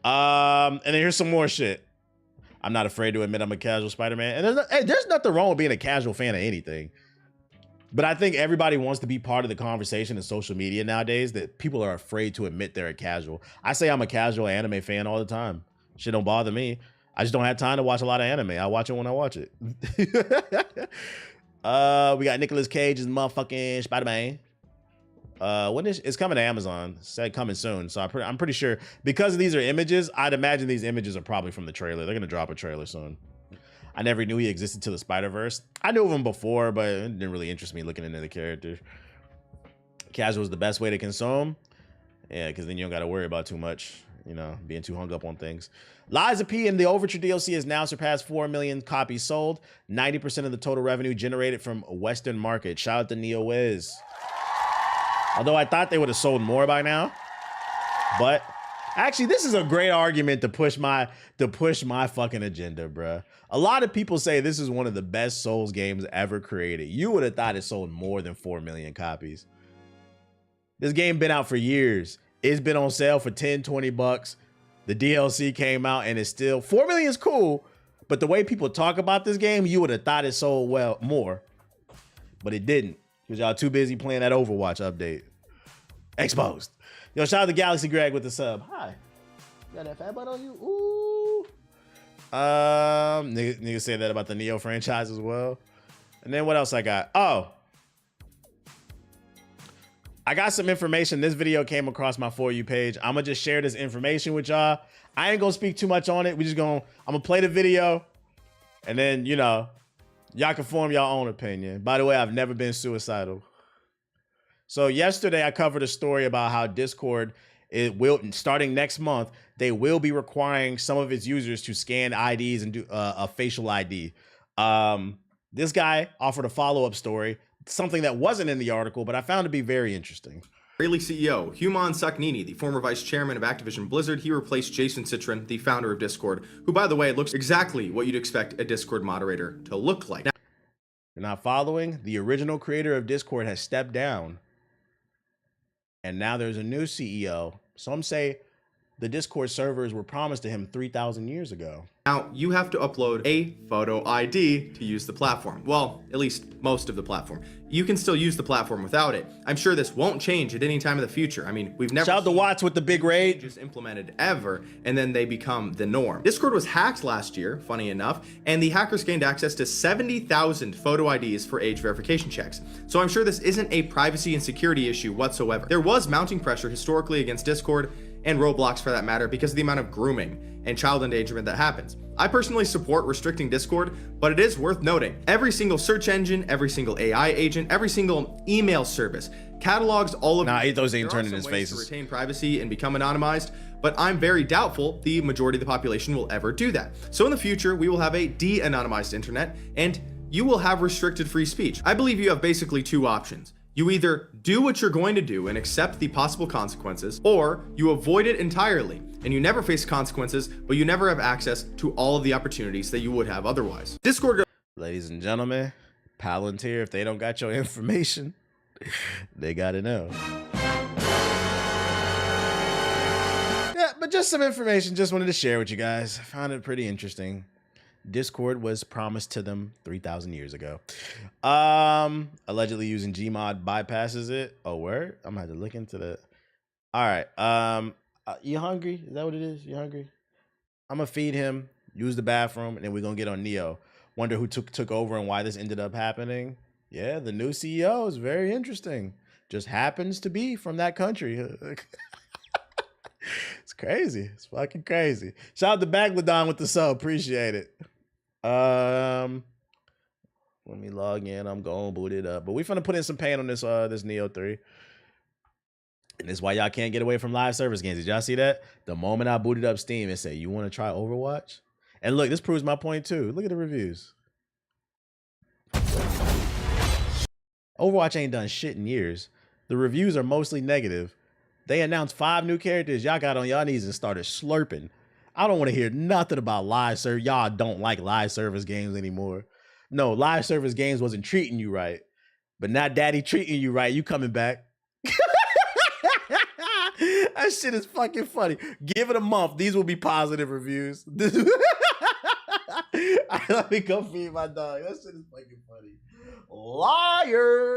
And then here's some more shit. I'm not afraid to admit I'm a casual Spider-Man. And there's nothing wrong with being a casual fan of anything. But I think everybody wants to be part of the conversation in social media nowadays that people are afraid to admit they're a casual. I say I'm a casual anime fan all the time. Shit don't bother me. I just don't have time to watch a lot of anime. I watch it when I watch it. We got Nicolas Cage's motherfucking Spider-Man. When it's coming to Amazon. It said coming soon. So I'm pretty sure because these are images, I'd imagine these images are probably from the trailer. They're gonna drop a trailer soon. I never knew he existed till the Spider-Verse. I knew of him before, but it didn't really interest me looking into the character. Casual is the best way to consume. Yeah, because then you don't got to worry about too much, you know, being too hung up on things. Lies of P and the Overture DLC has now surpassed 4 million copies sold. 90% of the total revenue generated from Western market. Shout out to Neo Wiz. Although I thought they would have sold more by now. But actually, this is a great argument to push my fucking agenda, bruh. A lot of people say this is one of the best Souls games ever created. You would have thought it sold more than 4 million copies. This game been out for years. It's been on sale for 10, 20 bucks. The DLC came out and it's still 4 million is cool, but the way people talk about this game, you would have thought it sold well more, but it didn't because y'all too busy playing that Overwatch update. Exposed. Yo, shout out to Galaxy Greg with the sub. Hi. You got that fat butt on you? Ooh. Niggas say that about the Neo franchise as well. And then what else I got? Oh, I got some information. This video came across my For You page. I'm gonna just share this information with y'all. I ain't gonna speak too much on it. I'm gonna play the video and then, you know, y'all can form your own opinion. By the way, I've never been suicidal. So yesterday I covered a story about how Discord, starting next month, they will be requiring some of its users to scan IDs and do a facial ID. This guy offered a follow-up story, something that wasn't in the article, but I found to be very interesting. Israeli CEO Human Saknini, the former vice chairman of Activision Blizzard, he replaced Jason Citron, the founder of Discord, who, by the way, looks exactly what you'd expect a Discord moderator to look like. You're not following? The original creator of Discord has stepped down, and now there's a new CEO. Some say the Discord servers were promised to him 3,000 years ago. Now, you have to upload a photo ID to use the platform. Well, at least most of the platform. You can still use the platform without it. I'm sure this won't change at any time in the future. I mean, we've never Shout out to Watts with the big raid. Just implemented ever, and then they become the norm. Discord was hacked last year, funny enough, and the hackers gained access to 70,000 photo IDs for age verification checks. So I'm sure this isn't a privacy and security issue whatsoever. There was mounting pressure historically against Discord, and Roblox for that matter, because of the amount of grooming and child endangerment that happens. I personally support restricting Discord, but it is worth noting, every single search engine, every single AI agent, every single email service catalogs all of those ain't turning his faces. To retain privacy and become anonymized, but I'm very doubtful the majority of the population will ever do that. So in the future, we will have a de-anonymized internet, and you will have restricted free speech. I believe you have basically two options. You either do what you're going to do and accept the possible consequences, or you avoid it entirely and you never face consequences, but you never have access to all of the opportunities that you would have otherwise. Discord. Ladies and gentlemen, Palantir, if they don't got your information, they gotta know. Yeah, but just some information, just wanted to share with you guys. I found it pretty interesting. Discord was promised to them 3,000 years ago. Allegedly using Gmod bypasses it. Oh, word? I'm gonna have to look into that. All right. You hungry? Is that what it is? You hungry? I'm gonna feed him, use the bathroom, and then we're gonna get on Neo. Wonder who took over and why this ended up happening. Yeah, the new CEO is very interesting. Just happens to be from that country. It's crazy. It's fucking crazy. Shout out to Bagladon with the sub. Appreciate it. Let me log in. I'm going to boot it up. But we finna put in some pain on this this Neo 3. And this is why y'all can't get away from live service games. Did y'all see that? The moment I booted up Steam, it said, you want to try Overwatch? And look, this proves my point too. Look at the reviews. Overwatch ain't done shit in years. The reviews are mostly negative. They announced 5 new characters. Y'all got on y'all knees and started slurping. I don't want to hear nothing about live service. Y'all don't like live service games anymore. No, live service games wasn't treating you right. But now daddy treating you right. You coming back. That shit is fucking funny. Give it a month. These will be positive reviews. Let me go feed my dog. That shit is fucking funny. Liar.